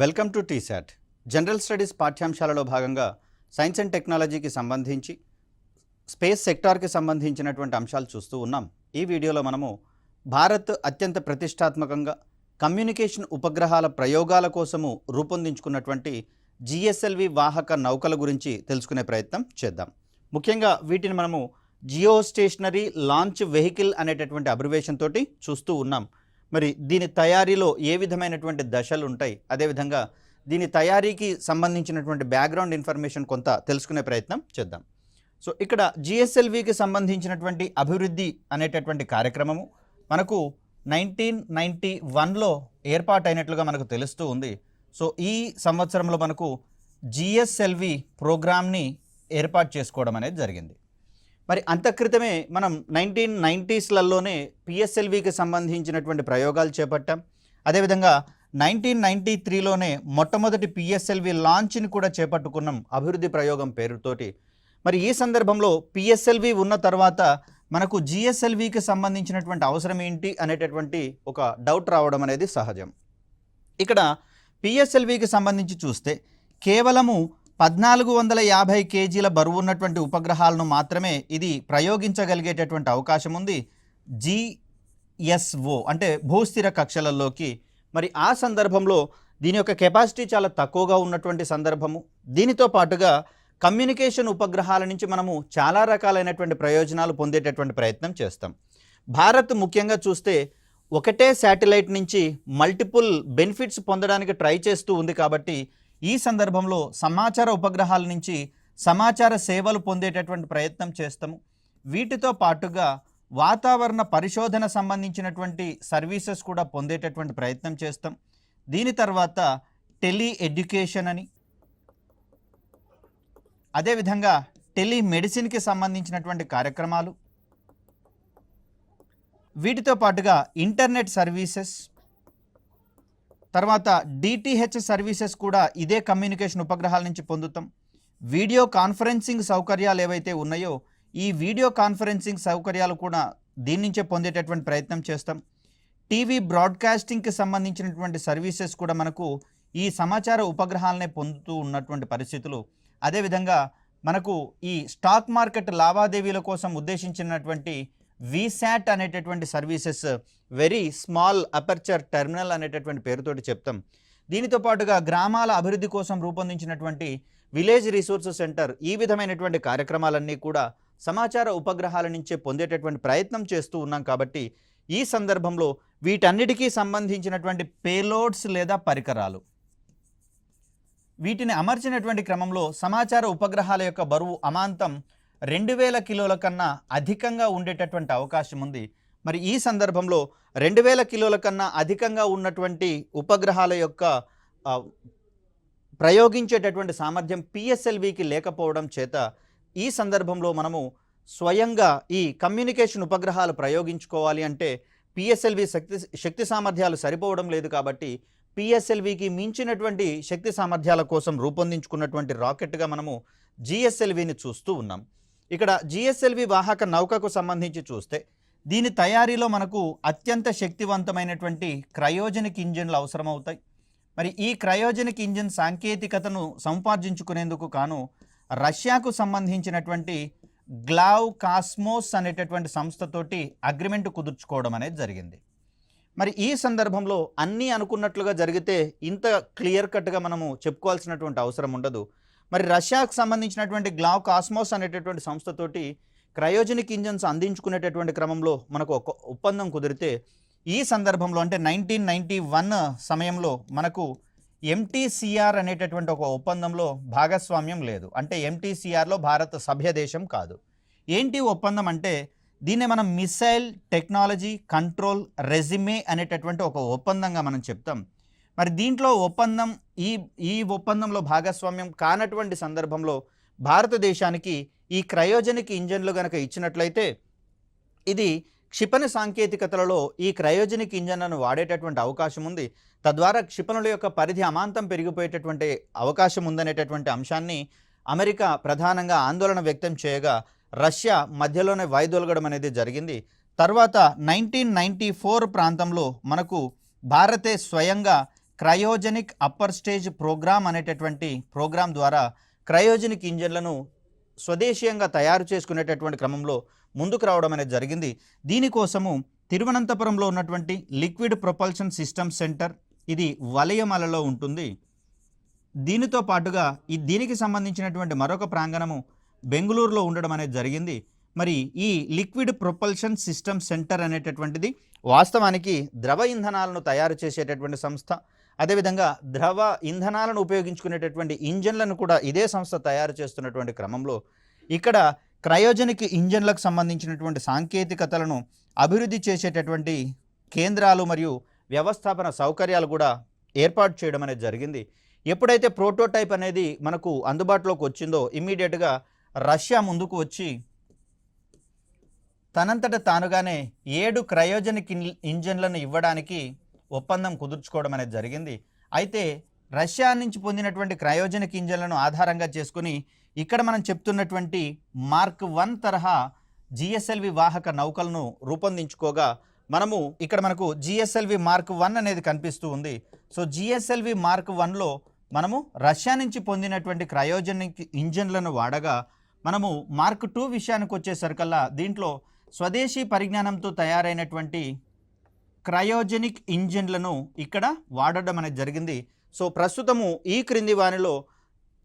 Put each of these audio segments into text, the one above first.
Welcome to TSAT. General studies పాఠ్యాంశాలలో భాగంగా science and టెక్నాలజీకి సంబంధించి స్పేస్ సెక్టార్కి సంబంధించినటువంటి అంశాలు చూస్తూ ఉన్నాం. ఈ వీడియోలో మనము భారత్ అత్యంత ప్రతిష్టాత్మకంగా కమ్యూనికేషన్ ఉపగ్రహాల ప్రయోగాల కోసము రూపొందించుకున్నటువంటి జిఎస్ఎల్వి వాహక నౌకల గురించి తెలుసుకునే ప్రయత్నం చేద్దాం. ముఖ్యంగా వీటిని మనము జియో స్టేషనరీ లాంచ్ వెహికల్ అనేటటువంటి అబ్రివేషన్ తోటి చూస్తూ ఉన్నాం. మరి దీని తయారీలో ఏ విధమైనటువంటి దశలు ఉంటాయి, అదేవిధంగా దీని తయారీకి సంబంధించినటువంటి బ్యాక్గ్రౌండ్ ఇన్ఫర్మేషన్ కొంత తెలుసుకునే ప్రయత్నం చేద్దాం. సో ఇక్కడ జిఎస్ఎల్వికి సంబంధించినటువంటి అభివృద్ధి అనేటటువంటి కార్యక్రమము మనకు 1991లో ఏర్పాటైనట్లుగా మనకు తెలుస్తూ ఉంది. సో ఈ సంవత్సరంలో మనకు జిఎస్ఎల్వి ప్రోగ్రామ్ని ఏర్పాటు చేసుకోవడం అనేది జరిగింది. మరి అంతక్రితమే మనం 1990స్లలోనే పిఎస్ఎల్వికి సంబంధించినటువంటి ప్రయోగాలు చేపట్టాం. అదేవిధంగా 1993లోనే మొట్టమొదటి పిఎస్ఎల్వి లాంచ్ని కూడా చేపట్టుకున్నాం అభివృద్ధి ప్రయోగం పేరుతోటి. మరి ఈ సందర్భంలో పిఎస్ఎల్వి ఉన్న తర్వాత మనకు జిఎస్ఎల్వికి సంబంధించినటువంటి అవసరం ఏంటి అనేటటువంటి ఒక డౌట్ రావడం అనేది సహజం. ఇక్కడ పిఎస్ఎల్వికి సంబంధించి చూస్తే కేవలము 1450 కేజీల బరువు ఉన్నటువంటి ఉపగ్రహాలను మాత్రమే ఇది ప్రయోగించగలిగేటటువంటి అవకాశం ఉంది జిఎస్ఓ అంటే భూస్థిర కక్షలలోకి. మరి ఆ సందర్భంలో దీని యొక్క కెపాసిటీ చాలా తక్కువగా ఉన్నటువంటి సందర్భము. దీనితో పాటుగా కమ్యూనికేషన్ ఉపగ్రహాల నుంచి మనము చాలా రకాలైనటువంటి ప్రయోజనాలు పొందేటటువంటి ప్రయత్నం చేస్తాం. భారత్ ముఖ్యంగా చూస్తే ఒకటే శాటిలైట్ నుంచి మల్టిపుల్ బెనిఫిట్స్ పొందడానికి ట్రై చేస్తూ ఉంది. కాబట్టి ఈ సందర్భంలో సమాచార ఉపగ్రహాల నుంచి సమాచార సేవలు పొందేటటువంటి ప్రయత్నం చేస్తాము. వీటితో పాటుగా వాతావరణ పరిశోధన సంబంధించినటువంటి సర్వీసెస్ కూడా పొందేటటువంటి ప్రయత్నం చేస్తాం. దీని తర్వాత టెలి ఎడ్యుకేషన్ అని, అదేవిధంగా టెలిమెడిసిన్కి సంబంధించినటువంటి కార్యక్రమాలు, వీటితో పాటుగా ఇంటర్నెట్ సర్వీసెస్, తర్వాత డిటిహెచ్ సర్వీసెస్ కూడా ఇదే కమ్యూనికేషన్ ఉపగ్రహాల నుంచి పొందుతాం. వీడియో కాన్ఫరెన్సింగ్ సౌకర్యాలు ఏవైతే ఉన్నాయో ఈ వీడియో కాన్ఫరెన్సింగ్ సౌకర్యాలు కూడా దీని నుంచే పొందేటటువంటి ప్రయత్నం చేస్తాం. టీవీ బ్రాడ్కాస్టింగ్కి సంబంధించినటువంటి సర్వీసెస్ కూడా మనకు ఈ సమాచార ఉపగ్రహాలనే పొందుతూ ఉన్నటువంటి పరిస్థితులు. అదేవిధంగా మనకు ఈ స్టాక్ మార్కెట్ లావాదేవీల కోసం ఉద్దేశించినటువంటి వీసాట్ అనేటటువంటి services very small aperture terminal అనేటటువంటి పేరుతోటి చెప్తాం. దీనితో పాటుగా గ్రామాల అభివృద్ధి కోసం రూపొందించినటువంటి విలేజ్ రిసోర్స్ సెంటర్, ఈ విధమైనటువంటి కార్యక్రమాలన్నీ కూడా సమాచార ఉపగ్రహాల నుంచే పొందేటటువంటి ప్రయత్నం చేస్తూ ఉన్నాం. కాబట్టి ఈ సందర్భంలో వీటన్నిటికీ సంబంధించినటువంటి పేలోడ్స్ లేదా పరికరాలు వీటిని అమర్చినటువంటి క్రమంలో సమాచార ఉపగ్రహాల యొక్క బరువు అమాంతం 2000 కిలోల కన్నా అధికంగా ఉండేటటువంటి అవకాశం ఉంది. మరి ఈ సందర్భంలో 2000 కిలోల కన్నా అధికంగా ఉన్నటువంటి ఉపగ్రహాల యొక్క ప్రయోగించేటటువంటి సామర్థ్యం పిఎస్ఎల్వికి లేకపోవడం చేత ఈ సందర్భంలో మనము స్వయంగా ఈ కమ్యూనికేషన్ ఉపగ్రహాలు ప్రయోగించుకోవాలి అంటే పిఎస్ఎల్వి శక్తి సామర్థ్యాలు సరిపోవడం లేదు. కాబట్టి పిఎస్ఎల్వికి మించినటువంటి శక్తి సామర్థ్యాల కోసం రూపొందించుకున్నటువంటి రాకెట్గా మనము జిఎస్ఎల్విని చూస్తూ ఉన్నాం. ఇక్కడ జిఎస్ఎల్వి వాహక నౌకకు సంబంధించి చూస్తే దీని తయారీలో మనకు అత్యంత శక్తివంతమైనటువంటి క్రయోజనిక్ ఇంజిన్లు అవసరమవుతాయి. మరి ఈ క్రయోజనిక్ ఇంజిన్ సాంకేతికతను సంపాదించుకునేందుకు గాను రష్యాకు సంబంధించినటువంటి గ్లావ్ కాస్మోస్ అనేటటువంటి సంస్థతోటి అగ్రిమెంట్ కుదుర్చుకోవడం అనేది జరిగింది. మరి ఈ సందర్భంలో అన్నీ అనుకున్నట్లుగా జరిగితే ఇంత క్లియర్ కట్గా మనము చెప్పుకోవాల్సినటువంటి అవసరం ఉండదు. మరి రష్యాకు సంబంధించినటువంటి గ్లావ్ కాస్మోస్ అనేటటువంటి సంస్థతోటి క్రయోజనిక్ ఇంజన్స్ అందించుకునేటటువంటి క్రమంలో మనకు ఒక ఒప్పందం కుదిరితే ఈ సందర్భంలో అంటే 1991 సమయంలో మనకు ఎంటీసీఆర్ అనేటటువంటి ఒక ఒప్పందంలో భాగస్వామ్యం లేదు. అంటే ఎంటీసీఆర్లో భారత సభ్య దేశం కాదు. ఏంటి ఒప్పందం అంటే దీన్నే మనం మిసైల్ టెక్నాలజీ కంట్రోల్ రెజిమే అనేటటువంటి ఒక ఒప్పందంగా మనం చెప్తాం. మరి దీంట్లో ఒప్పందం ఈ ఒప్పందంలో భాగస్వామ్యం కానటువంటి సందర్భంలో భారతదేశానికి ఈ క్రయోజనిక్ ఇంజన్లు కనుక ఇచ్చినట్లయితే ఇది క్షిపణి సాంకేతికతలలో ఈ క్రయోజనిక్ ఇంజన్లను వాడేటటువంటి అవకాశం ఉంది. తద్వారా క్షిపణుల యొక్క పరిధి అమాంతం పెరిగిపోయేటటువంటి అవకాశం ఉందనేటటువంటి అంశాన్ని అమెరికా ప్రధానంగా ఆందోళన వ్యక్తం చేయగా రష్యా మధ్యలోనే వైదొలగడం అనేది జరిగింది. తర్వాత 1994 ప్రాంతంలో మనకు భారతే స్వయంగా క్రయోజనిక్ అప్పర్ స్టేజ్ ప్రోగ్రామ్ అనేటటువంటి ప్రోగ్రాం ద్వారా క్రయోజనిక్ ఇంజన్లను స్వదేశీయంగా తయారు చేసుకునేటటువంటి క్రమంలో ముందుకు రావడం అనేది జరిగింది. దీనికోసము తిరువనంతపురంలో ఉన్నటువంటి లిక్విడ్ ప్రొపల్షన్ సిస్టమ్ సెంటర్, ఇది వలయమలలో ఉంటుంది. దీనితో పాటుగా దీనికి సంబంధించినటువంటి మరొక ప్రాంగణము బెంగళూరులో ఉండడం అనేది జరిగింది. మరి ఈ లిక్విడ్ ప్రొపల్షన్ సిస్టమ్ సెంటర్ అనేటటువంటిది వాస్తవానికి ద్రవ ఇంధనాలను తయారు చేసేటటువంటి సంస్థ. అదేవిధంగా ద్రవ ఇంధనాలను ఉపయోగించుకునేటటువంటి ఇంజన్లను కూడా ఇదే సంస్థ తయారు చేస్తున్నటువంటి క్రమంలో ఇక్కడ క్రయోజనిక్ ఇంజన్లకు సంబంధించినటువంటి సాంకేతికతలను అభివృద్ధి చేసేటటువంటి కేంద్రాలు మరియు వ్యవస్థాపన సౌకర్యాలు కూడా ఏర్పాటు చేయడం అనేది జరిగింది. ఎప్పుడైతే ప్రోటోటైప్ అనేది మనకు అందుబాటులోకి వచ్చిందో ఇమ్మీడియట్గా రష్యా ముందుకు వచ్చి తనంతట తానుగానే 7 క్రయోజనిక్ ఇంజన్లను ఇవ్వడానికి ఒప్పందం కుదుర్చుకోవడం అనేది జరిగింది. అయితే రష్యా నుంచి పొందినటువంటి క్రయోజనిక్ ఇంజన్లను ఆధారంగా చేసుకుని ఇక్కడ మనం చెప్తున్నటువంటి మార్క్ 1 తరహా జిఎస్ఎల్వి వాహక నౌకలను రూపొందించుకోగా మనము ఇక్కడ మనకు జిఎస్ఎల్వి మార్క్ 1 అనేది కనిపిస్తూ ఉంది. సో జిఎస్ఎల్వి మార్క్ 1లో మనము రష్యా నుంచి పొందినటువంటి క్రయోజనిక్ ఇంజన్లను వాడగా మనము మార్క్ 2 విషయానికి వచ్చేసరికల్లా దీంట్లో స్వదేశీ పరిజ్ఞానంతో తయారైనటువంటి క్రయోజనిక్ ఇంజన్లను ఇక్కడ వాడడం అనేది జరిగింది. సో ప్రస్తుతము ఈ క్రింది వానిలో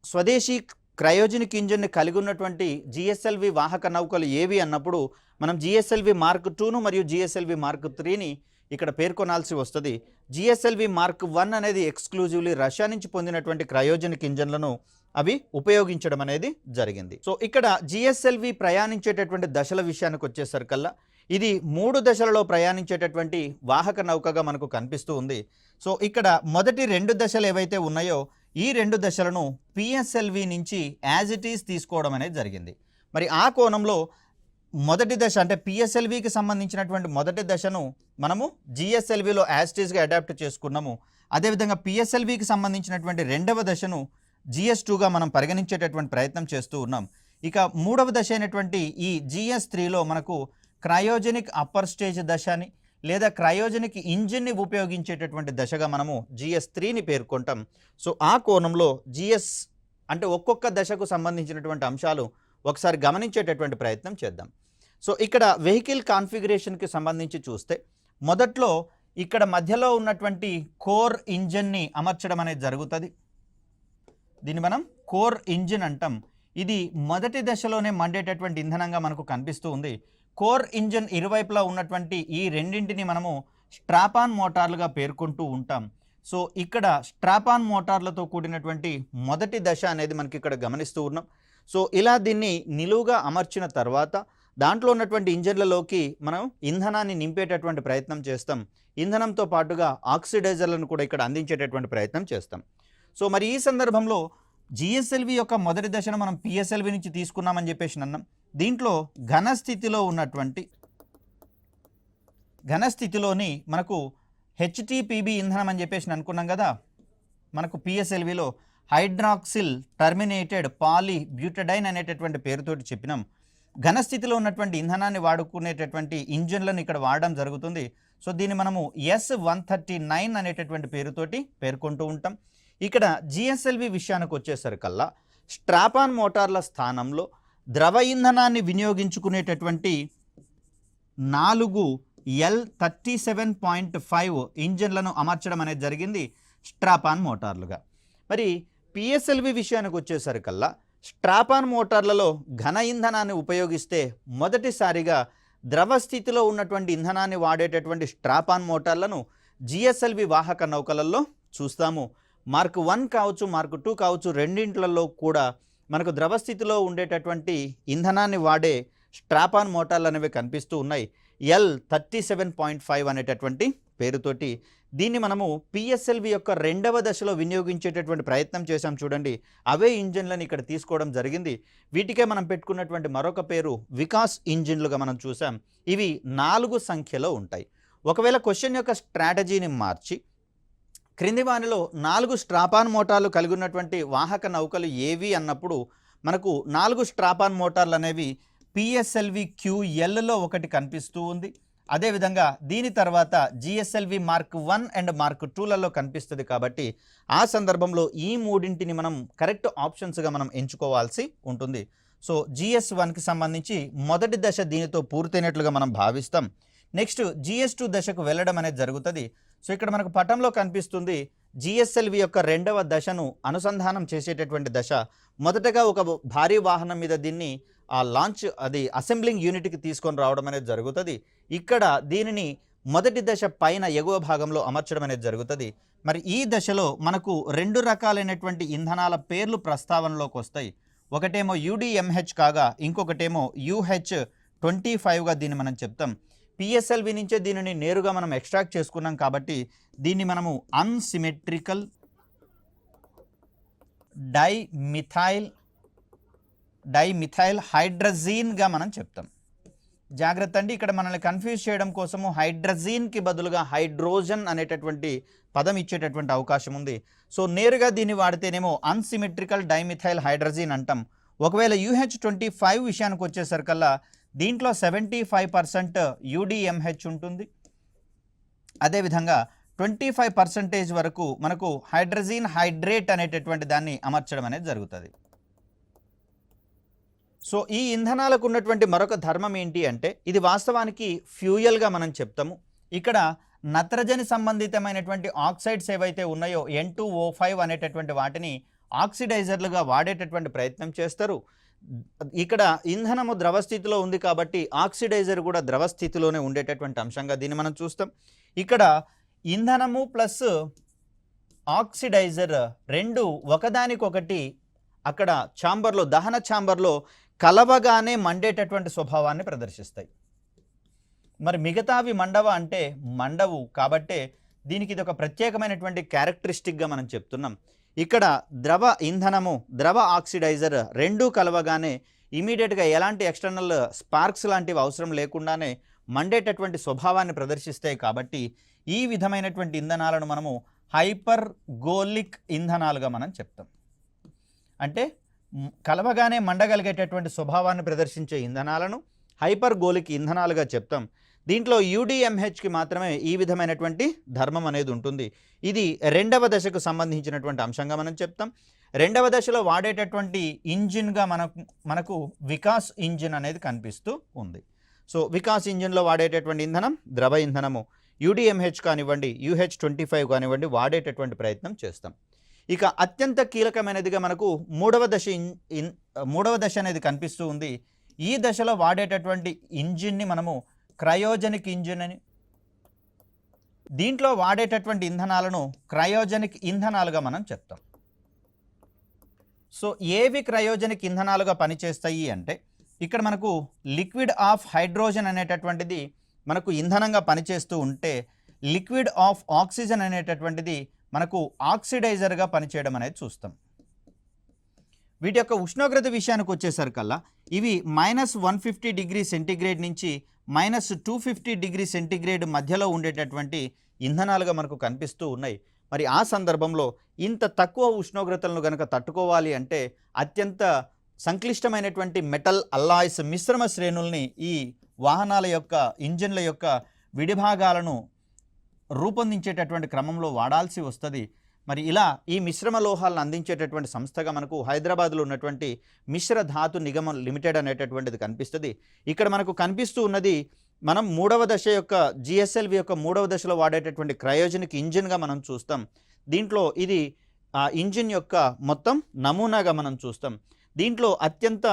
స్వదేశీ క్రయోజనిక్ ఇంజన్ని కలిగి ఉన్నటువంటి జిఎస్ఎల్వి వాహక నౌకలు ఏవి అన్నప్పుడు మనం జిఎస్ఎల్వి మార్క్ 2ను మరియు జిఎస్ఎల్వి మార్క్ 3ని ఇక్కడ పేర్కొనాల్సి వస్తుంది. జిఎస్ఎల్వి మార్క్ 1 అనేది ఎక్స్క్లూజివ్లీ రష్యా నుంచి పొందినటువంటి క్రయోజనిక్ ఇంజన్లను అవి ఉపయోగించడం అనేది జరిగింది. సో ఇక్కడ జిఎస్ఎల్వి ప్రయాణించేటటువంటి దశల విషయానికి వచ్చేసరికల్లా ఇది 3 దశలలో ప్రయాణించేటటువంటి వాహక నౌకగా మనకు కనిపిస్తూ ఉంది. సో ఇక్కడ మొదటి 2 దశలు ఏవైతే ఉన్నాయో ఈ 2 దశలను పిఎస్ఎల్వి నుంచి యాజ్ ఇట్ ఈస్ తీసుకోవడం అనేది జరిగింది. మరి ఆ కోణంలో మొదటి దశ అంటే పిఎస్ఎల్వికి సంబంధించినటువంటి మొదటి దశను మనము జిఎస్ఎల్విలో యాజ్ ఇట్ ఈస్గా అడాప్ట్ చేసుకున్నాము. అదేవిధంగా పిఎస్ఎల్వికి సంబంధించినటువంటి 2వ దశను GS2గా మనం పరిగణించేటటువంటి ప్రయత్నం చేస్తూ ఉన్నాం. ఇక 3వ దశ అయినటువంటి ఈ GS3లో మనకు క్రయోజనిక్ అప్పర్ స్టేజ్ దశని లేదా క్రయోజనిక్ ఇంజిన్ని ఉపయోగించేటటువంటి దశగా మనము GS3ని పేర్కొంటాం. సో ఆ కోణంలో GS అంటే ఒక్కొక్క దశకు సంబంధించినటువంటి అంశాలు ఒకసారి గమనించేటటువంటి ప్రయత్నం చేద్దాం. సో ఇక్కడ వెహికల్ కాన్ఫిగరేషన్కి సంబంధించి చూస్తే మొదట్లో ఇక్కడ మధ్యలో ఉన్నటువంటి కోర్ ఇంజిన్ని అమర్చడం అనేది జరుగుతుంది. దీన్ని మనం కోర్ ఇంజిన్ అంటాం. ఇది మొదటి దశలోనే మండేటటువంటి ఇంధనంగా మనకు కనిపిస్తూ ఉంది. కోర్ ఇంజిన్ ఇరువైపులా ఉన్నటువంటి ఈ రెండింటిని మనము స్ట్రాపాన్ మోటార్లుగా పేర్కొంటూ ఉంటాం. సో ఇక్కడ స్ట్రాపాన్ మోటార్లతో కూడినటువంటి మొదటి దశ అనేది మనకి ఇక్కడ గమనిస్తూ ఉన్నాం. సో ఇలా దీన్ని నిలువుగా అమర్చిన తర్వాత దాంట్లో ఉన్నటువంటి ఇంజన్లలోకి మనం ఇంధనాన్ని నింపేటటువంటి ప్రయత్నం చేస్తాం. ఇంధనంతో పాటుగా ఆక్సిడైజర్లను కూడా ఇక్కడ అందించేటటువంటి ప్రయత్నం చేస్తాం. సో మరి ఈ సందర్భంలో జిఎస్ఎల్వి యొక్క మొదటి దశను మనం పిఎస్ఎల్వి నుంచి తీసుకున్నామని చెప్పేసి అన్నాం. దీంట్లో ఘనస్థితిలోని మనకు హెచ్టిపిబి ఇంధనం అని చెప్పేసి అనుకున్నాం కదా. మనకు పిఎస్ఎల్విలో హైడ్రాక్సిల్ టర్మినేటెడ్ పాలీ బ్యూటడైన్ అనేటటువంటి పేరుతోటి చెప్పినాం. ఘనస్థితిలో ఉన్నటువంటి ఇంధనాన్ని వాడుకునేటటువంటి ఇంజన్లను ఇక్కడ వాడడం జరుగుతుంది. సో దీన్ని మనము S139 అనేటటువంటి పేరుతోటి పేర్కొంటూ ఉంటాం. ఇక్కడ జిఎస్ఎల్వి విషయానికి వచ్చేసరికల్లా స్ట్రాపాన్ మోటార్ల స్థానంలో ద్రవ ఇంధనాన్ని వినియోగించుకునేటటువంటి 4 L37.5 ఇంజన్లను అమర్చడం అనేది జరిగింది స్ట్రాపాన్ మోటార్లుగా. మరి పిఎస్ఎల్వి విషయానికి వచ్చేసరికల్లా స్ట్రాపాన్ మోటార్లలో ఘన ఇంధనాన్ని ఉపయోగిస్తే మొదటిసారిగా ద్రవ స్థితిలో ఉన్నటువంటి ఇంధనాన్ని వాడేటటువంటి స్ట్రాపాన్ మోటార్లను జిఎస్ఎల్వి వాహక నౌకలలో చూస్తాము. మార్క్ 1 కావచ్చు, మార్క్ 2 కావచ్చు, రెండింట్లలో కూడా మనకు ద్రవ స్థితిలో ఉండేటటువంటి ఇంధనాన్ని వాడే స్ట్రాపాన్ మోటార్లు అనేవి కనిపిస్తూ ఉన్నాయి. L37.5 అనేటటువంటి పేరుతోటి దీన్ని మనము పిఎస్ఎల్వి యొక్క 2వ దశలో వినియోగించేటటువంటి ప్రయత్నం చేశాం. చూడండి, అవే ఇంజిన్లను ఇక్కడ తీసుకోవడం జరిగింది. వీటికే మనం పెట్టుకున్నటువంటి మరొక పేరు వికాస్ ఇంజిన్లుగా మనం చూసాం. ఇవి 4 సంఖ్యలో ఉంటాయి. ఒకవేళ క్వశ్చన్ యొక్క స్ట్రాటజీని మార్చి క్రింది వానిలో 4 స్ట్రాపాన్ మోటార్లు కలిగి ఉన్నటువంటి వాహక నౌకలు ఏవి అన్నప్పుడు మనకు 4 స్ట్రాపాన్ మోటార్లు అనేవి పిఎస్ఎల్వి QLలో ఒకటి కనిపిస్తూ ఉంది. అదేవిధంగా దీని తర్వాత జిఎస్ఎల్వి మార్క్ 1 అండ్ మార్క్ 2లలో కనిపిస్తుంది కాబట్టి ఆ సందర్భంలో ఈ మూడింటిని మనం కరెక్ట్ ఆప్షన్స్గా మనం ఎంచుకోవాల్సి ఉంటుంది. సో GS1కి సంబంధించి మొదటి దశ దీనితో పూర్తయినట్లుగా మనం భావిస్తాం. నెక్స్ట్ GS2 దశకు వెళ్ళడం అనేది జరుగుతుంది. సో ఇక్కడ మనకు పటంలో కనిపిస్తుంది GSLV యొక్క రెండవ దశను అనుసంధానం చేసేటటువంటి దశ. మొదటగా ఒక భారీ వాహనం మీద దీన్ని లాంచ్ అది అసెంబ్లింగ్ యూనిట్కి తీసుకొని రావడం అనేది జరుగుతుంది. ఇక్కడ దీనిని మొదటి దశ పైన ఎగువ భాగంలో అమర్చడం అనేది జరుగుతుంది. మరి ఈ దశలో మనకు రెండు రకాలైనటువంటి ఇంధనాల పేర్లు ప్రస్తావనలోకి వస్తాయి. ఒకటేమో UDMH కాగా ఇంకొకటేమో UH25గా దీన్ని మనం చెప్తాం. PSLV నుంచే దీనిని నేరుగా మనం ఎక్స్ట్రాక్ట్ చేసుకున్నాం కాబట్టి దీన్ని మనము అన్సిమెట్రికల్ డైమిథైల్ హైడ్రజీన్గా మనం చెప్తాం. జాగ్రత్త అండి, ఇక్కడ మనల్ని కన్ఫ్యూజ్ చేయడం కోసము హైడ్రజీన్కి బదులుగా హైడ్రోజన్ అనేటటువంటి పదం ఇచ్చేటటువంటి అవకాశం ఉంది. సో నేరుగా దీన్ని వాడితేనేమో అన్సిమెట్రికల్ డైమిథైల్ హైడ్రజీన్ అంటాం. ఒకవేళ UH25 విషయానికి వచ్చేసరికల్లా దీంట్లో 75% UDMH ఉంటుంది. అదేవిధంగా 25% వరకు మనకు హైడ్రజీన్ హైడ్రేట్ అనేటటువంటి దాన్ని అమర్చడం అనేది జరుగుతుంది. సో ఈ ఇంధనాలకు ఉన్నటువంటి మరొక ధర్మం ఏంటి అంటే ఇది వాస్తవానికి ఫ్యూయల్గా మనం చెప్తాము. ఇక్కడ నత్రజని సంబంధితమైనటువంటి ఆక్సైడ్స్ ఏవైతే ఉన్నాయో N2O5 అనేటటువంటి వాటిని ఆక్సిడైజర్లుగా వాడేటటువంటి ప్రయత్నం చేస్తారు. ఇక్కడ ఇంధనము ద్రవ స్థితిలో ఉంది కాబట్టి ఆక్సిడైజర్ కూడా ద్రవ స్థితిలోనే ఉండేటటువంటి అంశంగా దీన్ని మనం చూస్తాం. ఇక్కడ ఇంధనము ప్లస్ ఆక్సిడైజర్ రెండు ఒకదానికొకటి అక్కడ ఛాంబర్లో దహన ఛాంబర్లో కలవగానే మండేటటువంటి స్వభావాన్ని ప్రదర్శిస్తాయి. మరి మిగతావి మండవ అంటే మండవు కాబట్టే దీనికి ఇది ఒక ప్రత్యేకమైనటువంటి క్యారెక్టరిస్టిక్గా మనం చెప్తున్నాం. ఇక్కడ ద్రవ ఇంధనము ద్రవ ఆక్సిడైజర్ రెండూ కలవగానే ఇమీడియట్గా ఎలాంటి ఎక్స్టర్నల్ స్పార్క్స్ లాంటివి అవసరం లేకుండానే మండేటటువంటి స్వభావాన్ని ప్రదర్శిస్తాయి. కాబట్టి ఈ విధమైనటువంటి ఇంధనాలను మనము హైపర్గోలిక్ ఇంధనాలుగా మనం చెప్తాం. అంటే కలవగానే మండగలిగేటటువంటి స్వభావాన్ని ప్రదర్శించే ఇంధనాలను హైపర్గోలిక్ ఇంధనాలుగా చెప్తాం. దీంట్లో UDMHకి మాత్రమే ఈ విధమైనటువంటి ధర్మం అనేది ఉంటుంది. ఇది రెండవ దశకు సంబంధించినటువంటి అంశంగా మనం చెప్తాం. రెండవ దశలో వాడేటటువంటి ఇంజిన్గా మనకు వికాస్ ఇంజిన్ అనేది కనిపిస్తూ ఉంది. సో వికాస్ ఇంజిన్లో వాడేటటువంటి ఇంధనం ద్రవ ఇంధనము UDMH కానివ్వండి UH25 కానివ్వండి వాడేటటువంటి ప్రయత్నం చేస్తాం. ఇక అత్యంత కీలకమైనదిగా మనకు మూడవ దశ అనేది కనిపిస్తూ ఉంది. ఈ దశలో వాడేటటువంటి ఇంజిన్ని మనము క్రయోజనిక్ ఇంజిన్ అని, దీంట్లో వాడేటటువంటి ఇంధనాలను క్రయోజనిక్ ఇంధనాలుగా మనం చెప్తాం. సో ఏవి క్రయోజనిక్ ఇంధనాలుగా పనిచేస్తాయి అంటే ఇక్కడ మనకు లిక్విడ్ ఆఫ్ హైడ్రోజన్ అనేటటువంటిది మనకు ఇంధనంగా పనిచేస్తూ ఉంటే లిక్విడ్ ఆఫ్ ఆక్సిజన్ అనేటటువంటిది మనకు ఆక్సిడైజర్గా పనిచేయడం అనేది చూస్తాం. వీటి యొక్క ఉష్ణోగ్రత విషయానికి వచ్చేసరికల్లా ఇవి -150°C నుంచి -250°C మధ్యలో ఉండేటటువంటి ఇంధనాలుగా మనకు కనిపిస్తూ ఉన్నాయి. మరి ఆ సందర్భంలో ఇంత తక్కువ ఉష్ణోగ్రతలను కనుక తట్టుకోవాలి అంటే అత్యంత సంక్లిష్టమైనటువంటి మెటల్ అల్లాయ్స్ మిశ్రమ శ్రేణుల్ని ఈ వాహనాల యొక్క ఇంజిన్ల యొక్క విడిభాగాలను రూపొందించేటటువంటి క్రమంలో వాడాల్సి వస్తుంది. మరి ఇలా ఈ మిశ్రమ లోహాలను అందించేటటువంటి సంస్థగా మనకు హైదరాబాద్లో ఉన్నటువంటి మిశ్ర ధాతు నిగమం లిమిటెడ్ అనేటటువంటిది కనిపిస్తుంది. ఇక్కడ మనకు కనిపిస్తూ ఉన్నది మనం మూడవ దశ యొక్క GSLV యొక్క మూడవ దశలో వాడేటటువంటి క్రయోజనిక్ ఇంజిన్గా మనం చూస్తాం. దీంట్లో ఇది ఆ ఇంజిన్ యొక్క మొత్తం నమూనాగా మనం చూస్తాం. దీంట్లో అత్యంత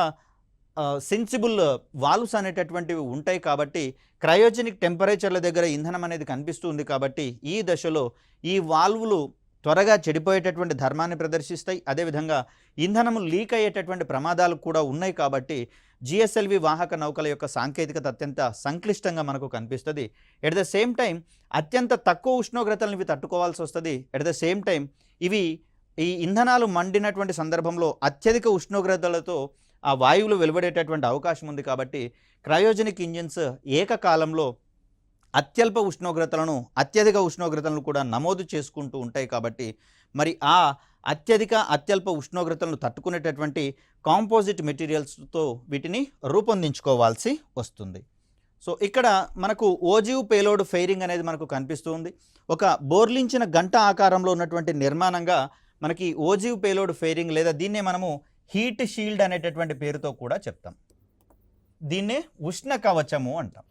సెన్సిబుల్ వాల్వ్స్ అనేటటువంటివి ఉంటాయి కాబట్టి క్రయోజనిక్ టెంపరేచర్ల దగ్గర ఇంధనం అనేది కనిపిస్తుంది కాబట్టి ఈ దశలో ఈ వాల్వులు త్వరగా చెడిపోయేటటువంటి ధర్మాన్ని ప్రదర్శిస్తాయి. అదేవిధంగా ఇంధనము లీక్ అయ్యేటటువంటి ప్రమాదాలు కూడా ఉన్నాయి కాబట్టి GSLV వాహక నౌకల యొక్క సాంకేతికత అత్యంత సంక్లిష్టంగా మనకు కనిపిస్తుంది. ఎట్ ద సేమ్ టైం అత్యంత తక్కువ ఉష్ణోగ్రతలను ఇవి తట్టుకోవాల్సి వస్తుంది. ఎట్ ద సేమ్ టైం ఇవి ఈ ఇంధనాలు మండినటువంటి సందర్భంలో అత్యధిక ఉష్ణోగ్రతలతో ఆ వాయువులు వెలువడేటటువంటి అవకాశం ఉంది. కాబట్టి క్రయోజనిక్ ఇంజిన్స్ ఏకకాలంలో అత్యల్ప ఉష్ణోగ్రతలను అత్యధిక ఉష్ణోగ్రతలను కూడా నమోదు చేసుకుంటూ ఉంటాయి. కాబట్టి మరి ఆ అత్యల్ప ఉష్ణోగ్రతలను తట్టుకునేటటువంటి కాంపోజిట్ మెటీరియల్స్తో వీటిని రూపొందించుకోవాల్సి వస్తుంది. సో ఇక్కడ మనకు ఓజివ్ పేలోడ్ ఫెయిరింగ్ అనేది మనకు కనిపిస్తుంది. ఒక బోర్లించిన గంట ఆకారంలో ఉన్నటువంటి నిర్మాణంగా మనకి ఓజివ్ పేలోడ్ ఫెయిరింగ్ లేదా దీన్నే మనము హీట్ షీల్డ్ అనేటటువంటి పేరుతో కూడా చెప్తాం. దీన్నే ఉష్ణ కవచము అంటాం.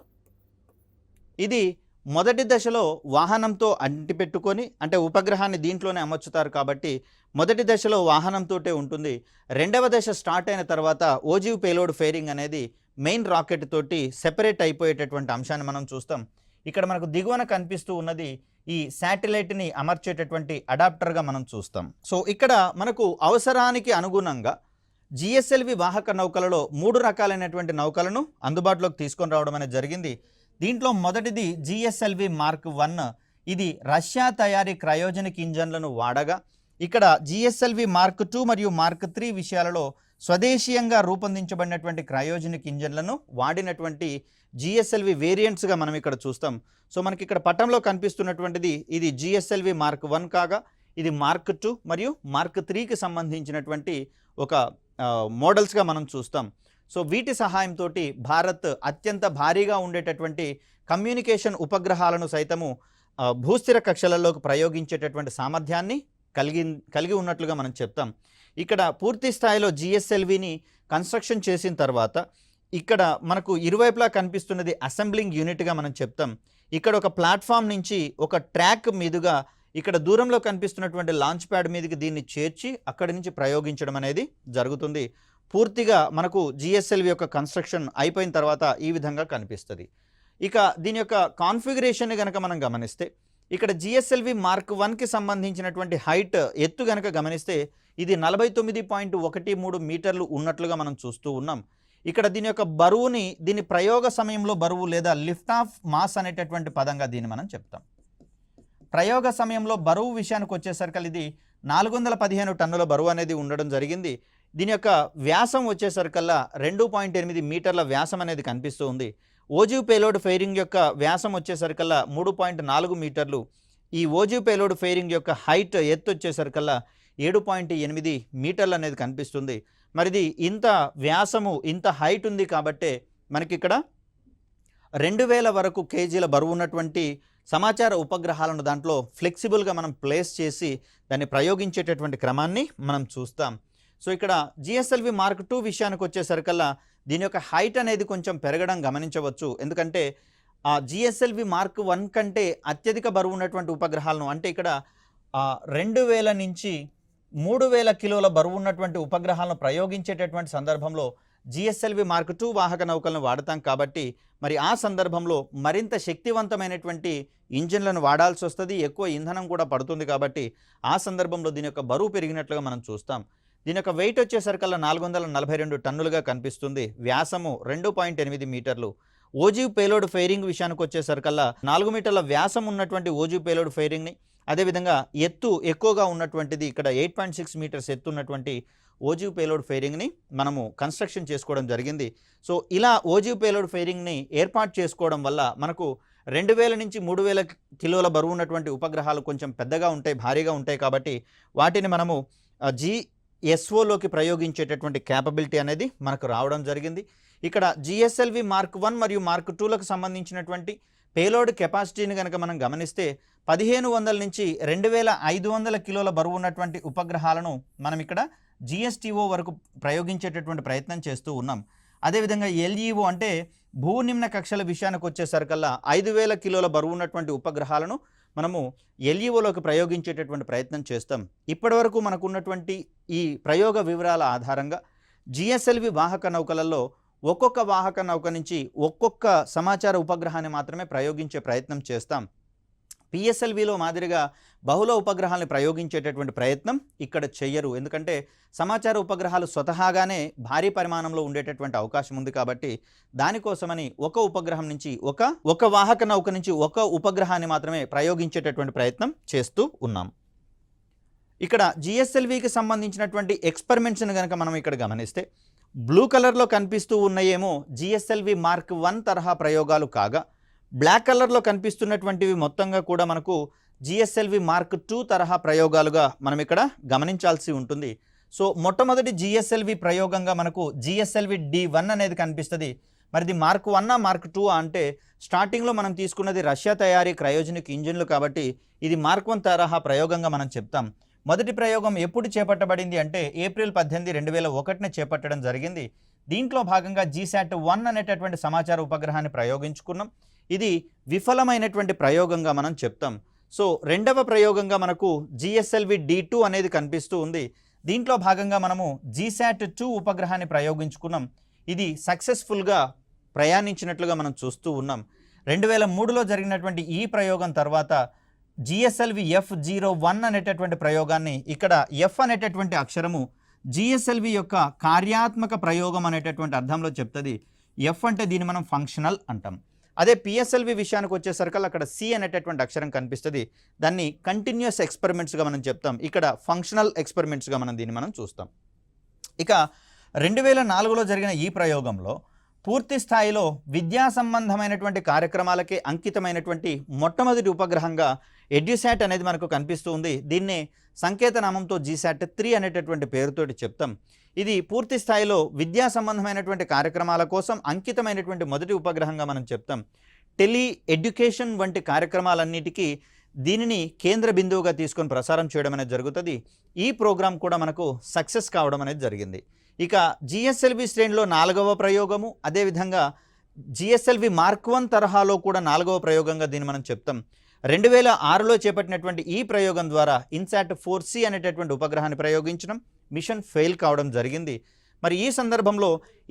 ఇది మొదటి దశలో వాహనంతో అంటిపెట్టుకొని, అంటే ఉపగ్రహాన్ని దీంట్లోనే అమర్చుతారు కాబట్టి మొదటి దశలో వాహనంతోటే ఉంటుంది. రెండవ దశ స్టార్ట్ అయిన తర్వాత ఓజివ్ పేలోడ్ ఫెయిరింగ్ అనేది మెయిన్ రాకెట్ తోటి సెపరేట్ అయిపోయేటటువంటి అంశాన్ని మనం చూస్తాం. ఇక్కడ మనకు దిగువన కనిపిస్తూ ఉన్నది ఈ శాటిలైట్ని అమర్చేటటువంటి అడాప్టర్గా మనం చూస్తాం. సో ఇక్కడ మనకు అవసరానికి అనుగుణంగా జిఎస్ఎల్వి వాహక నౌకలలో 3 రకాలైనటువంటి నౌకలను అందుబాటులోకి తీసుకొని రావడం అనేది జరిగింది. దీంట్లో మొదటిది జిఎస్ఎల్వి మార్క్ 1. ఇది రష్యా తయారీ క్రయోజనిక్ ఇంజన్లను వాడగా, ఇక్కడ జిఎస్ఎల్వి మార్క్ 2 మరియు మార్క్ 3 విషయాలలో స్వదేశీయంగా రూపొందించబడినటువంటి క్రయోజనిక్ ఇంజన్లను వాడినటువంటి జిఎస్ఎల్వి వేరియంట్స్గా మనం ఇక్కడ చూస్తాం. సో మనకి ఇక్కడ పటంలో కనిపిస్తున్నటువంటిది ఇది జిఎస్ఎల్వి మార్క్ 1 కాగా, ఇది మార్క్ 2 మరియు మార్క్ 3కి సంబంధించినటువంటి ఒక మోడల్స్గా మనం చూస్తాం. సో వీటి సహాయంతో భారత్ అత్యంత భారీగా ఉండేటటువంటి కమ్యూనికేషన్ ఉపగ్రహాలను సైతము భూస్థిర కక్షలలోకి ప్రయోగించేటటువంటి సామర్థ్యాన్ని కలిగి ఉన్నట్లుగా మనం చెప్తాం. ఇక్కడ పూర్తి స్థాయిలో జిఎస్ఎల్విని కన్స్ట్రక్షన్ చేసిన తర్వాత ఇక్కడ మనకు ఇరువైపులా కనిపిస్తున్నది అసెంబ్లింగ్ యూనిట్గా మనం చెప్తాం. ఇక్కడ ఒక ప్లాట్ఫామ్ నుంచి ఒక ట్రాక్ మీదుగా ఇక్కడ దూరంలో కనిపిస్తున్నటువంటి లాంచ్ ప్యాడ్ మీదకి దీన్ని చేర్చి అక్కడి నుంచి ప్రయోగించడం అనేది జరుగుతుంది. పూర్తిగా మనకు జిఎస్ఎల్వి యొక్క కన్స్ట్రక్షన్ అయిపోయిన తర్వాత ఈ విధంగా కనిపిస్తుంది. ఇక దీని యొక్క కాన్ఫిగరేషన్ని కనుక మనం గమనిస్తే ఇక్కడ జిఎస్ఎల్వి మార్క్ 1కి సంబంధించినటువంటి హైట్ ఎత్తు కనుక గమనిస్తే ఇది 49.13 మీటర్లు ఉన్నట్లుగా మనం చూస్తూ ఉన్నాం. ఇక్కడ దీని యొక్క బరువుని దీని ప్రయోగ సమయంలో బరువు లేదా లిఫ్ట్ ఆఫ్ మాస్ అనేటటువంటి పదంగా దీన్ని మనం చెప్తాం. ప్రయోగ సమయంలో బరువు విషయానికి వచ్చేసరికి ఇది 415 టన్నుల బరువు అనేది ఉండడం జరిగింది. దీని యొక్క వ్యాసం వచ్చేసరికల్లా 2.8 మీటర్ల వ్యాసం అనేది కనిపిస్తూ ఉంది. ఓజివ్ పేలోడ్ ఫెయిరింగ్ యొక్క వ్యాసం వచ్చేసరికల్లా 3.4 మీటర్లు. ఈ ఓజివ్ పేలోడ్ ఫెయిరింగ్ యొక్క హైట్ ఎత్తు వచ్చేసరికల్లా 7.8 మీటర్లు అనేది కనిపిస్తుంది. మరిది ఇంత వ్యాసము ఇంత హైట్ ఉంది కాబట్టే మనకి ఇక్కడ 2000 వరకు కేజీల బరువు ఉన్నటువంటి సమాచార ఉపగ్రహాలను దాంట్లో ఫ్లెక్సిబుల్గా మనం ప్లేస్ చేసి దాన్ని ప్రయోగించేటటువంటి క్రమాన్ని మనం చూస్తాం. సో ఇక్కడ జిఎస్ఎల్వి మార్క్ 2 విషయానికి వచ్చేసరికల్లా దీని యొక్క హైట్ అనేది కొంచెం పెరగడం గమనించవచ్చు. ఎందుకంటే ఆ జిఎస్ఎల్వి మార్క్ 1 కంటే అత్యధిక బరువు ఉన్నటువంటి ఉపగ్రహాలను, అంటే ఇక్కడ 2000 నుంచి 3000 కిలోల బరువు ఉన్నటువంటి ఉపగ్రహాలను ప్రయోగించేటటువంటి సందర్భంలో జిఎస్ఎల్వి మార్క్ 2 వాహక నౌకలను వాడతాం కాబట్టి మరి ఆ సందర్భంలో మరింత శక్తివంతమైనటువంటి ఇంజిన్లను వాడాల్సి వస్తుంది, ఎక్కువ ఇంధనం కూడా పడుతుంది. కాబట్టి ఆ సందర్భంలో దీని యొక్క బరువు పెరిగినట్లుగా మనం చూస్తాం. దీని యొక్క వెయిట్ వచ్చేసరికల్లా 442 టన్నులుగా కనిపిస్తుంది. వ్యాసము 2.8 మీటర్లు. ఓజివ్ పేలోడ్ ఫెయిరింగ్ విషయానికి వచ్చేసరికల్లా 4 మీటర్ల వ్యాసం ఉన్నటువంటి ఓజివ్ పేలోడ్ ఫెయిరింగ్ని, అదేవిధంగా ఎత్తు ఎక్కువగా ఉన్నటువంటిది ఇక్కడ 8.6 మీటర్స్ ఎత్తు ఉన్నటువంటి ఓజివ్ పేలోడ్ ఫెయిరింగ్ని మనము కన్స్ట్రక్షన్ చేసుకోవడం జరిగింది. సో ఇలా ఓజివ్ పేలోడ్ ఫెయిరింగ్ని ఏర్పాటు చేసుకోవడం వల్ల మనకు 2000 నుంచి 3000 కిలోల బరువు ఉన్నటువంటి ఉపగ్రహాలు కొంచెం పెద్దగా ఉంటాయి, భారీగా ఉంటాయి. కాబట్టి వాటిని మనము జిఎస్ఓలోకి ప్రయోగించేటటువంటి క్యాపబిలిటీ అనేది మనకు రావడం జరిగింది. ఇక్కడ జిఎస్ఎల్వి మార్క్ 1 మరియు మార్క్ 2లకు సంబంధించినటువంటి పేలోడ్ కెపాసిటీని కనుక మనం గమనిస్తే 1500 నుంచి 2500 కిలోల బరువు ఉన్నటువంటి ఉపగ్రహాలను మనం ఇక్కడ జిఎస్టిఓ వరకు ప్రయోగించేటటువంటి ప్రయత్నం చేస్తూ ఉన్నాం. అదేవిధంగా ఎల్ఈఓ అంటే భూ నిమ్న కక్షల విషయానికి వచ్చేసరికల్లా 5000 కిలోల బరువు ఉన్నటువంటి ఉపగ్రహాలను మనము ఎల్ఈఓలోకి ప్రయోగించేటటువంటి ప్రయత్నం చేస్తాం. ఇప్పటివరకు మనకు ఉన్నటువంటి ఈ ప్రయోగ వివరాల ఆధారంగా జిఎస్ఎల్వి వాహక నౌకలలో ఒక్కొక్క వాహక నౌక నుంచి ఒక్కొక్క సమాచార ఉపగ్రహాన్ని మాత్రమే ప్రయోగించే ప్రయత్నం చేస్తాం. పిఎస్ఎల్విలో మాదిరిగా బహుళ ఉపగ్రహాలను ప్రయోగించేటటువంటి ప్రయత్నం ఇక్కడ చెయ్యరు. ఎందుకంటే సమాచార ఉపగ్రహాలు స్వతహాగానే భారీ పరిమాణంలో ఉండేటటువంటి అవకాశం ఉంది. కాబట్టి దానికోసమని ఒక ఉపగ్రహం నుంచి ఒక వాహక నౌక నుంచి ఒక ఉపగ్రహాన్ని మాత్రమే ప్రయోగించేటటువంటి ప్రయత్నం చేస్తూ ఉన్నాం. ఇక్కడ జిఎస్ఎల్వికి సంబంధించినటువంటి ఎక్స్పెరిమెంట్స్ని కనుక మనం ఇక్కడ గమనిస్తే బ్లూ కలర్లో కనిపిస్తూ ఉన్నాయేమో జిఎస్ఎల్వి మార్క్ 1 తరహా ప్రయోగాలు కాగా, బ్లాక్ కలర్లో కనిపిస్తున్నటువంటివి మొత్తంగా కూడా మనకు జిఎస్ఎల్వి మార్క్ 2 తరహా ప్రయోగాలుగా మనం ఇక్కడ గమనించాల్సి ఉంటుంది. సో మొట్టమొదటి జిఎస్ఎల్వి ప్రయోగంగా మనకు జిఎస్ఎల్వి D1 అనేది కనిపిస్తుంది. మరి ఇది మార్క్ 1 మార్క్ 2 అంటే స్టార్టింగ్లో మనం తీసుకున్నది రష్యా తయారీ క్రయోజనిక్ ఇంజిన్లు కాబట్టి ఇది మార్క్ 1 తరహా ప్రయోగంగా మనం చెప్తాం. మొదటి ప్రయోగం ఎప్పుడు చేపట్టబడింది అంటే ఏప్రిల్ 18, 2001 చేపట్టడం జరిగింది. దీంట్లో భాగంగా GSAT-1 అనేటటువంటి సమాచార ఉపగ్రహాన్ని ప్రయోగించుకున్నాం. ఇది విఫలమైనటువంటి ప్రయోగంగా మనం చెప్తాం. సో రెండవ ప్రయోగంగా మనకు GSLV-D2 అనేది కనిపిస్తూ ఉంది. దీంట్లో భాగంగా మనము GSAT-2 ఉపగ్రహాన్ని ప్రయోగించుకున్నాం. ఇది సక్సెస్ఫుల్గా ప్రయాణించినట్లుగా మనం చూస్తూ ఉన్నాం. 2003లో జరిగినటువంటి ఈ ప్రయోగం తర్వాత GSLV-F01 అనేటటువంటి ప్రయోగాన్ని, ఇక్కడ F అనేటటువంటి అక్షరము GSLV యొక్క కార్యాత్మక ప్రయోగం అనేటటువంటి అర్థంలో చెప్తుంది. F అంటే దీన్ని మనం ఫంక్షనల్ అంటాం. అదే PSLV విషయానికి వచ్చేసరికి అక్కడ C అనేటటువంటి అక్షరం కనిపిస్తుంది. దాన్ని కంటిన్యూస్ ఎక్స్పెరిమెంట్స్గా మనం చెప్తాం. ఇక్కడ ఫంక్షనల్ ఎక్స్పెరిమెంట్స్గా మనం చూస్తాం. ఇక 2004లో జరిగిన ఈ ప్రయోగంలో పూర్తి స్థాయిలో విద్యా సంబంధమైనటువంటి కార్యక్రమాలకే అంకితమైనటువంటి మొట్టమొదటి ఉపగ్రహంగా ఎడ్యుసాట్ అనేది మనకు కనిపిస్తూ ఉంది. దీన్నే సంకేత నామంతో GSAT-3 అనేటటువంటి పేరుతోటి చెప్తాం. ఇది పూర్తి స్థాయిలో విద్యా సంబంధమైనటువంటి కార్యక్రమాల కోసం అంకితమైనటువంటి మొదటి ఉపగ్రహంగా మనం చెప్తాం. టెలి ఎడ్యుకేషన్ వంటి కార్యక్రమాలన్నిటికీ దీనిని కేంద్ర బిందువుగా తీసుకొని ప్రసారం చేయడం అనేది జరుగుతుంది. ఈ ప్రోగ్రాం కూడా మనకు సక్సెస్ కావడం అనేది జరిగింది. ఇక GSLV శ్రేణిలో 4వ ప్రయోగము, అదేవిధంగా GSLV మార్క్ 1 తరహాలో కూడా 4వ ప్రయోగంగా దీన్ని మనం చెప్తాం. 2006లో చేపట్టినటువంటి ఈ ప్రయోగం ద్వారా INSAT-4C అనేటటువంటి ఉపగ్రహాన్ని ప్రయోగించడం, మిషన్ ఫెయిల్ కావడం జరిగింది. మరి ఈ సందర్భంలో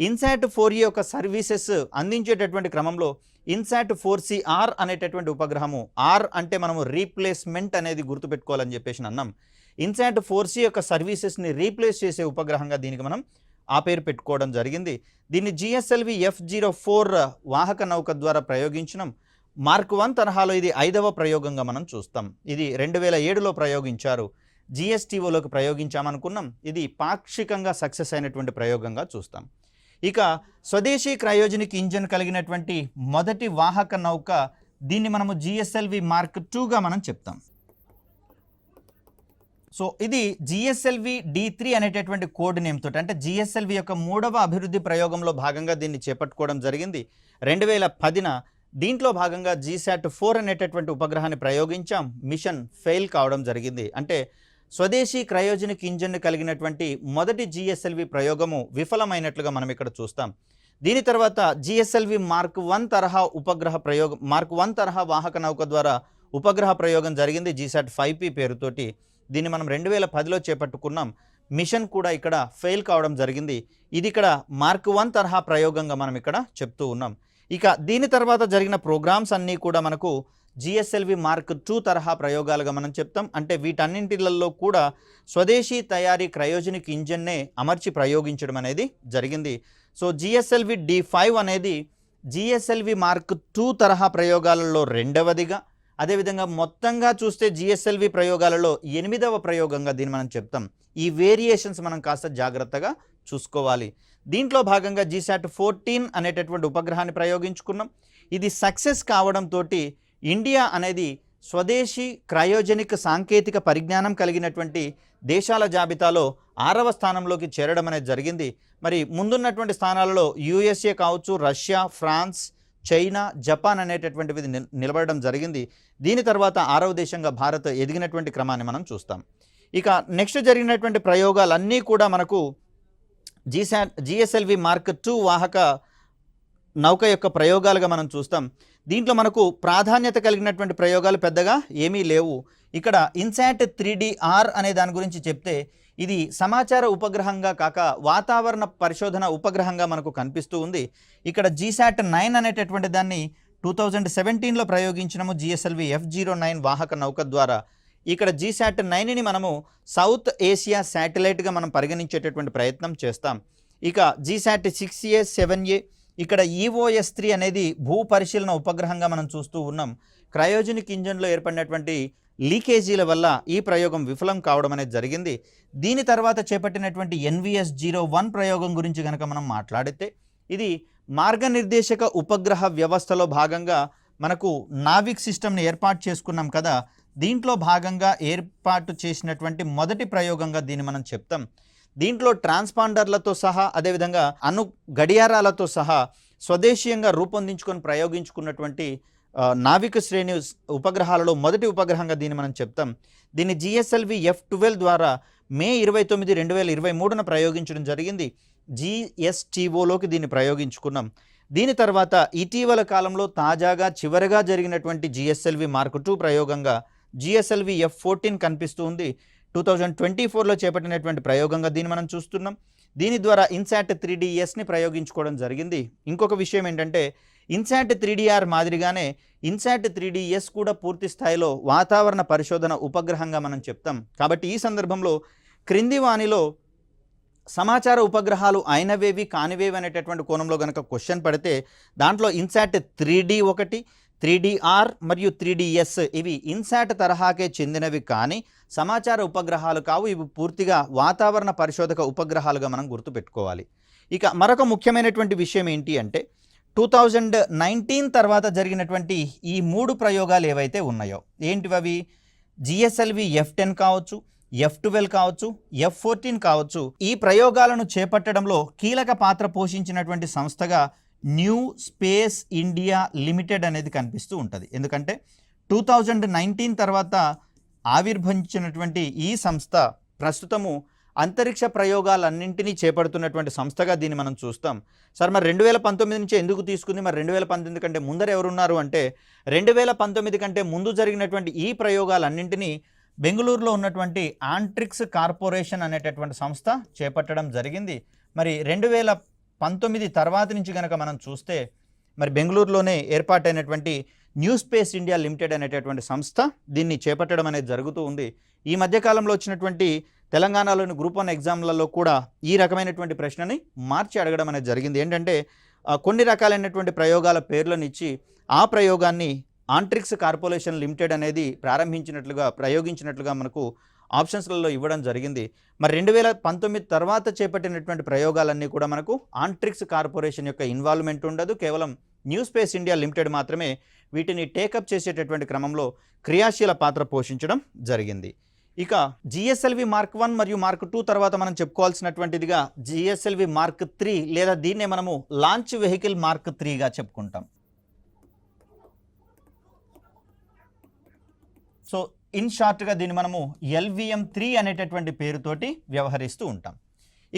INSAT-4E యొక్క సర్వీసెస్ అందించేటటువంటి క్రమంలో INSAT-4CR అనేటటువంటి ఉపగ్రహము, ఆర్ అంటే మనము రీప్లేస్మెంట్ అనేది గుర్తుపెట్టుకోవాలని చెప్పేసి అన్నాం. INSAT-4C యొక్క సర్వీసెస్ని రీప్లేస్ చేసే ఉపగ్రహంగా దీనికి మనం ఆ పేరు పెట్టుకోవడం జరిగింది. దీన్ని GSLV-F04 వాహక నౌక ద్వారా ప్రయోగించడం. మార్క్ 1 తరహాలో ఇది 5వ ప్రయోగంగా మనం చూస్తాం. ఇది 2007లో ప్రయోగించారు. GSTOలోకి ప్రయోగించామనుకున్నాం. ఇది పాక్షికంగా సక్సెస్ అయినటువంటి ప్రయోగంగా చూస్తాం. ఇక స్వదేశీ క్రయోజనిక్ ఇంజిన్ కలిగినటువంటి మొదటి వాహక నౌక, దీన్ని మనము GSLV మార్క్ 2గా మనం చెప్తాం. సో ఇది GSLV-D3 అనేటటువంటి కోడ్ నేమ్ తోటి, అంటే GSLV యొక్క 3వ అభివృద్ధి ప్రయోగంలో భాగంగా దీన్ని చేపట్టుకోవడం జరిగింది 2010న. దీంట్లో భాగంగా GSAT-4 అనేటటువంటి ఉపగ్రహాన్ని ప్రయోగించాం. మిషన్ ఫెయిల్ కావడం జరిగింది. అంటే స్వదేశీ క్రయోజనిక్ ఇంజిన్ కలిగినటువంటి మొదటి GSLV ప్రయోగము విఫలమైనట్లుగా మనం ఇక్కడ చూస్తాం. దీని తర్వాత GSLV మార్క్ 1 తరహా ఉపగ్రహ ప్రయోగం, మార్క్ 1 తరహా వాహక నౌక ద్వారా ఉపగ్రహ ప్రయోగం జరిగింది GSAT-5P పేరుతోటి. దీన్ని మనం 2010లో చేపట్టుకున్నాం. మిషన్ కూడా ఇక్కడ ఫెయిల్ కావడం జరిగింది. ఇది ఇక్కడ మార్క్ 1 తరహా ప్రయోగంగా మనం ఇక్కడ చెప్తూ ఉన్నాం. ఇక దీని తర్వాత జరిగిన ప్రోగ్రామ్స్ అన్నీ కూడా మనకు GSLV మార్క్ 2 తరహా ప్రయోగాలుగా మనం చెప్తాం. అంటే వీటన్నింటిలలో కూడా స్వదేశీ తయారీ క్రయోజనిక్ ఇంజన్నే అమర్చి ప్రయోగించడం అనేది జరిగింది. సో GSLV-D5 అనేది GSLV మార్క్ 2 తరహా ప్రయోగాలలో రెండవదిగా, అదేవిధంగా మొత్తంగా చూస్తే GSLV ప్రయోగాలలో 8వ ప్రయోగంగా దీన్ని మనం చెప్తాం. ఈ వేరియేషన్స్ మనం కాస్త జాగ్రత్తగా చూసుకోవాలి. దీంట్లో భాగంగా GSAT-14 అనేటటువంటి ఉపగ్రహాన్ని ప్రయోగించుకున్నాం. ఇది సక్సెస్ కావడంతో ఇండియా అనేది స్వదేశీ క్రయోజనిక్ సాంకేతిక పరిజ్ఞానం కలిగినటువంటి దేశాల జాబితాలో 6వ స్థానంలోకి చేరడం అనేది జరిగింది. మరి ముందున్నటువంటి స్థానాలలో USA కావచ్చు, రష్యా, ఫ్రాన్స్, చైనా, జపాన్ అనేటటువంటివి నిలబడడం జరిగింది. దీని తర్వాత 6వ దేశంగా భారత్ ఎదిగినటువంటి క్రమాన్ని మనం చూస్తాం. ఇక నెక్స్ట్ జరిగినటువంటి ప్రయోగాలన్నీ కూడా మనకు GSLV మార్క్ 2 వాహక నౌక యొక్క ప్రయోగాలుగా మనం చూస్తాం. దీంట్లో మనకు ప్రాధాన్యత కలిగినటువంటి ప్రయోగాలు పెద్దగా ఏమీ లేవు. ఇక్కడ INSAT-3DR అనే దాని గురించి చెప్తే, ఇది సమాచార ఉపగ్రహంగా కాక వాతావరణ పరిశోధన ఉపగ్రహంగా మనకు కనిపిస్తూ ఉంది. ఇక్కడ GSAT-9 అనేటటువంటి దాన్ని 2017లో ప్రయోగించినము GSLV-F09 వాహక నౌక ద్వారా. ఇక్కడ GSAT-9ని మనము సౌత్ ఏషియా శాటిలైట్గా మనం పరిగణించేటటువంటి ప్రయత్నం చేస్తాం. ఇక GSAT-6A, 7A, ఇక్కడ EOS-3 అనేది భూ పరిశీలన ఉపగ్రహంగా మనం చూస్తూ ఉన్నాం. క్రయోజనిక్ ఇంజన్లో ఏర్పడినటువంటి లీకేజీల వల్ల ఈ ప్రయోగం విఫలం కావడం అనేది జరిగింది. దీని తర్వాత చేపట్టినటువంటి NVS-01 ప్రయోగం గురించి కనుక మనం మాట్లాడితే, ఇది మార్గనిర్దేశక ఉపగ్రహ వ్యవస్థలో భాగంగా మనకు నావిక్ సిస్టమ్ని ఏర్పాటు చేసుకున్నాం కదా. దీంట్లో భాగంగా ఏర్పాటు చేసినటువంటి మొదటి ప్రయోగంగా దీన్ని మనం చెప్తాం. దీంట్లో ట్రాన్స్పాండర్లతో సహా, అదేవిధంగా గడియారాలతో సహా స్వదేశీయంగా రూపొందించుకొని ప్రయోగించుకున్నటువంటి నావిక శ్రేణి ఉపగ్రహాలలో మొదటి ఉపగ్రహంగా దీన్ని మనం చెప్తాం. దీన్ని జిఎస్ఎల్వి F12 ద్వారా మే 29, 2023న ప్రయోగించడం జరిగింది. GSTOలోకి దీన్ని ప్రయోగించుకున్నాం. దీని తర్వాత ఇటీవల కాలంలో తాజాగా చివరగా జరిగినటువంటి జిఎస్ఎల్వి మార్క్ 2 ప్రయోగంగా జిఎస్ఎల్వి F14 కనిపిస్తూ ఉంది. 2024లో చేపట్టినటువంటి ప్రయోగంగా దీన్ని మనం చూస్తున్నాం. దీని ద్వారా ఇన్సాట్ 3DSని ప్రయోగించుకోవడం జరిగింది. ఇంకొక విషయం ఏంటంటే ఇన్సాట్ 3DR మాదిరిగానే ఇన్సాట్ 3DS కూడా పూర్తి స్థాయిలో వాతావరణ పరిశోధన ఉపగ్రహంగా మనం చెప్తాం. కాబట్టి ఈ సందర్భంలో క్రింది వానిలో సమాచార ఉపగ్రహాలు అయినవేవి కానివేవి అనేటటువంటి కోణంలో కనుక క్వశ్చన్ పడితే దాంట్లో ఇన్సాట్ 3D ఒకటి, 3DR మరియు 3DS ఇవి ఇన్సాట్ తరహాకే చెందినవి కానీ సమాచార ఉపగ్రహాలు కావు. ఇవి పూర్తిగా వాతావరణ పరిశోధక ఉపగ్రహాలుగా మనం గుర్తుపెట్టుకోవాలి. ఇక మరొక ముఖ్యమైనటువంటి విషయం ఏంటి అంటే 2019 తర్వాత జరిగినటువంటి ఈ 3 ప్రయోగాలు ఏవైతే ఉన్నాయో ఏంటివి? జిఎస్ఎల్వి F10 కావచ్చు, F12 కావచ్చు, F14 కావచ్చు. ఈ ప్రయోగాలను చేపట్టడంలో కీలక పాత్ర పోషించినటువంటి సంస్థగా న్యూ స్పేస్ ఇండియా లిమిటెడ్ అనేది కనిపిస్తూ ఉంటుంది. ఎందుకంటే 2019 తర్వాత ఆవిర్భవించినటువంటి ఈ సంస్థ ప్రస్తుతము అంతరిక్ష ప్రయోగాలన్నింటినీ చేపడుతున్నటువంటి సంస్థగా దీన్ని మనం చూస్తాం. సార్ మరి 2019 నుంచి ఎందుకు తీసుకుంది? మరి 2019 కంటే ముందర ఎవరున్నారు అంటే 2019 కంటే ముందు జరిగినటువంటి ఈ ప్రయోగాలన్నింటినీ బెంగళూరులో ఉన్నటువంటి ఆంట్రిక్స్ కార్పొరేషన్ అనేటటువంటి సంస్థ చేపట్టడం జరిగింది. మరి 2019 తర్వాత నుంచి కనుక మనం చూస్తే మరి బెంగళూరులోనే ఏర్పాటైనటువంటి న్యూ స్పేస్ ఇండియా లిమిటెడ్ అనేటటువంటి సంస్థ దీన్ని చేపట్టడం అనేది జరుగుతూ ఉంది. ఈ మధ్యకాలంలో వచ్చినటువంటి తెలంగాణలోని గ్రూప్ 1 ఎగ్జామ్లలో కూడా ఈ రకమైనటువంటి ప్రశ్నని మార్చి అడగడం అనేది జరిగింది. ఏంటంటే కొన్ని రకాలైనటువంటి ప్రయోగాల పేర్లను ఇచ్చి ఆ ప్రయోగాన్ని ఆంట్రిక్స్ కార్పొరేషన్ లిమిటెడ్ అనేది ప్రయోగించినట్లుగా మనకు ఆప్షన్స్లలో ఇవ్వడం జరిగింది. మరి 2019 తర్వాత చేపట్టినటువంటి ప్రయోగాలన్నీ కూడా మనకు ఆంట్రిక్స్ కార్పొరేషన్ యొక్క ఇన్వాల్వ్మెంట్ ఉండదు. కేవలం న్యూ స్పేస్ ఇండియా లిమిటెడ్ మాత్రమే వీటిని టేకప్ చేసేటటువంటి క్రమంలో క్రియాశీల పాత్ర పోషించడం జరిగింది. ఇక జిఎస్ఎల్వి మార్క్ 1 మరియు మార్క్ 2 తర్వాత మనం చెప్పుకోవాల్సినటువంటిదిగా జిఎస్ఎల్వి మార్క్ 3 లేదా దీన్నే మనము లాంచ్ వెహికల్ మార్క్ 3గా చెప్పుకుంటాం. సో ఇన్ షార్ట్గా దీన్ని మనము LVM-3 అనేటటువంటి పేరుతోటి వ్యవహరిస్తూ ఉంటాం.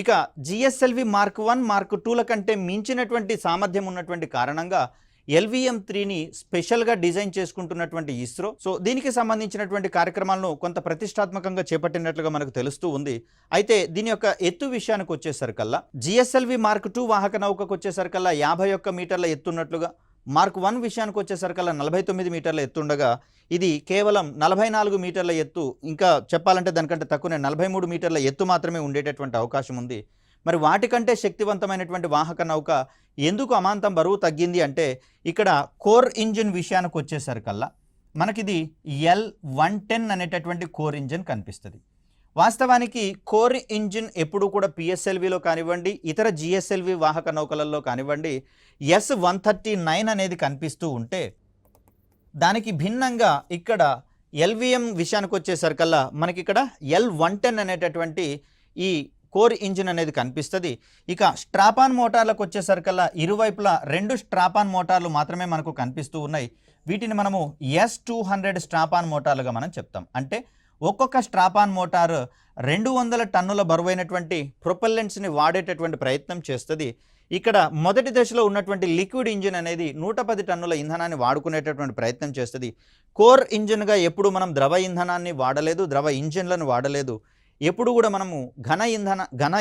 ఇక జిఎస్ఎల్వి మార్క్ 1, మార్క్ 2ల కంటే మించినటువంటి సామర్థ్యం ఉన్నటువంటి కారణంగా LVM-3ని స్పెషల్గా డిజైన్ చేసుకుంటున్నటువంటి ఇస్రో సో దీనికి సంబంధించినటువంటి కార్యక్రమాలను కొంత ప్రతిష్టాత్మకంగా చేపట్టినట్లుగా మనకు తెలుస్తూ ఉంది. అయితే దీని యొక్క ఎత్తు విషయానికి వచ్చేసరికల్లా జిఎస్ఎల్వి మార్క్ 2 వాహక నౌకకు వచ్చేసరికల్లా 51 మీటర్ల ఎత్తున్నట్లుగా, మార్క్ 1 విషయానికి వచ్చేసరికల్లా 49 మీటర్ల ఎత్తుండగా ఇది కేవలం 44 మీటర్ల ఎత్తు, ఇంకా చెప్పాలంటే దానికంటే తక్కువనే 43 మీటర్ల ఎత్తు మాత్రమే ఉండేటటువంటి అవకాశం ఉంది. మరి వాటికంటే శక్తివంతమైనటువంటి వాహక నౌక ఎందుకు అమాంతం బరువు తగ్గింది అంటే ఇక్కడ కోర్ ఇంజిన్ విషయానికి వచ్చేసరికల్లా మనకిది L110 అనేటటువంటి కోర్ ఇంజిన్ కనిపిస్తుంది. వాస్తవానికి కోర్ ఇంజిన్ ఎప్పుడు కూడా పిఎస్ఎల్విలో కానివ్వండి, ఇతర జిఎస్ఎల్వి వాహక నౌకలలో కానివ్వండి S139 అనేది కనిపిస్తూ ఉంటే దానికి భిన్నంగా ఇక్కడ LVM విషయానికి వచ్చేసరికల్లా మనకి ఇక్కడ L110 అనేటటువంటి ఈ కోర్ ఇంజిన్ అనేది కనిపిస్తుంది. ఇక స్ట్రాపాన్ మోటార్లకు వచ్చేసరికల్లా ఇరువైపులా 2 స్ట్రాపాన్ మోటార్లు మాత్రమే మనకు కనిపిస్తూ ఉన్నాయి. వీటిని మనము S200 స్ట్రాపాన్ మోటార్లుగా మనం చెప్తాం. అంటే ఒక్కొక్క స్ట్రాపాన్ మోటార్ 200 టన్నుల బరువైనటువంటి ప్రొపెల్లెంట్స్ని వాడేటటువంటి ప్రయత్నం చేస్తుంది. ఇక్కడ మొదటి దశలో ఉన్నటువంటి లిక్విడ్ ఇంజిన్ అనేది 110 టన్నుల ఇంధనాన్ని వాడుకునేటటువంటి ప్రయత్నం చేస్తుంది. కోర్ ఇంజిన్గా ఎప్పుడు మనం ద్రవ ఇంధనాన్ని వాడలేదు, ద్రవ ఇంజిన్లను వాడలేదు. ఎప్పుడు కూడా మనము ఘన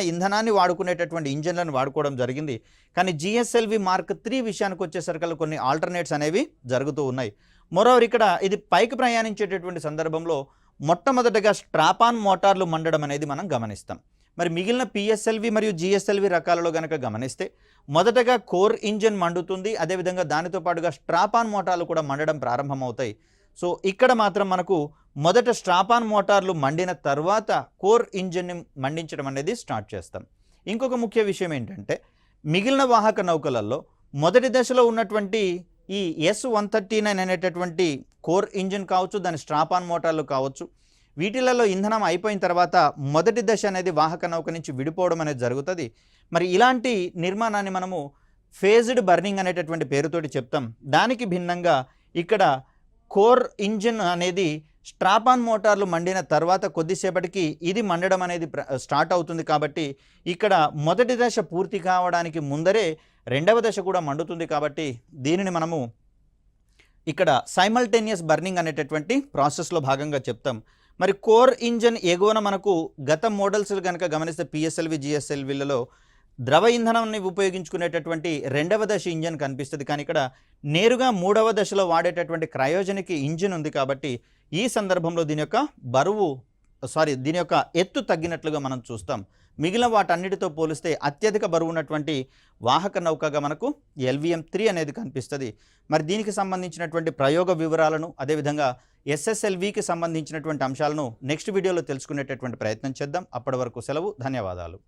ఇంధనాన్ని వాడుకునేటటువంటి ఇంజిన్లను వాడుకోవడం జరిగింది. కానీ జిఎస్ఎల్వి మార్క్ 3 విషయానికి వచ్చేసరికి కొన్ని ఆల్టర్నేట్స్ అనేవి జరుగుతూ ఉన్నాయి. మరోవర్ ఇక్కడ ఇది పైకి ప్రయాణించేటటువంటి సందర్భంలో మొట్టమొదటగా స్ట్రాపాన్ మోటార్లు మండడం అనేది మనం గమనిస్తాం. మరి మిగిలిన పిఎస్ఎల్వి మరియు జిఎస్ఎల్వి రకాలలో కనుక గమనిస్తే మొదటగా కోర్ ఇంజిన్ మండుతుంది, అదేవిధంగా దానితో పాటుగా స్ట్రాపాన్ మోటార్లు కూడా మండడం ప్రారంభమవుతాయి. సో ఇక్కడ మాత్రం మనకు మొదట స్ట్రాపాన్ మోటార్లు మండిన తర్వాత కోర్ ఇంజిన్ని మండించడం అనేది స్టార్ట్ చేస్తాం. ఇంకొక ముఖ్య విషయం ఏంటంటే మిగిలిన వాహక నౌకలలో మొదటి దశలో ఉన్నటువంటి ఈ S139 అనేటటువంటి కోర్ ఇంజిన్ కావచ్చు, దాని స్ట్రాపాన్ మోటార్లు కావచ్చు, వీటిలలో ఇంధనం అయిపోయిన తర్వాత మొదటి దశ అనేది వాహక నౌక నుంచి విడిపోవడం అనేది జరుగుతుంది. మరి ఇలాంటి నిర్మాణాన్ని మనము ఫేజ్డ్ బర్నింగ్ అనేటటువంటి పేరుతోటి చెప్తాం. దానికి భిన్నంగా ఇక్కడ కోర్ ఇంజిన్ అనేది స్ట్రాపాన్ మోటార్లు మండిన తర్వాత కొద్దిసేపటికి ఇది మండడం అనేది స్టార్ట్ అవుతుంది. కాబట్టి ఇక్కడ మొదటి దశ పూర్తి కావడానికి ముందరే రెండవ దశ కూడా మండుతుంది. కాబట్టి దీనిని మనము ఇక్కడ సైమల్టేనియస్ బర్నింగ్ అనేటటువంటి ప్రాసెస్లో భాగంగా చెప్తాం. మరి కోర్ ఇంజన్ ఎగువన మనకు గత మోడల్స్ కనుక గమనిస్తే పిఎస్ఎల్వి జిఎస్ఎల్విలలో ద్రవ ఇంధనాన్ని ఉపయోగించుకునేటటువంటి రెండవ దశ ఇంజన్ కనిపిస్తుంది. కానీ ఇక్కడ నేరుగా మూడవ దశలో వాడేటటువంటి క్రయోజనిక్ ఇంజిన్ ఉంది. కాబట్టి ఈ సందర్భంలో దీని యొక్క ఎత్తు తగ్గినట్లుగా మనం చూస్తాం. మిగిలిన వాటన్నిటితో పోలిస్తే అత్యధిక బరువు ఉన్నటువంటి వాహక నౌకగా మనకు LVM-3 అనేది కనిపిస్తుంది. మరి దీనికి సంబంధించినటువంటి ప్రయోగ వివరాలను అదేవిధంగా SSLVకి సంబంధించినటువంటి అంశాలను నెక్స్ట్ వీడియోలో తెలుసుకునేటటువంటి ప్రయత్నం చేద్దాం. అప్పటి వరకు సెలవు. ధన్యవాదాలు.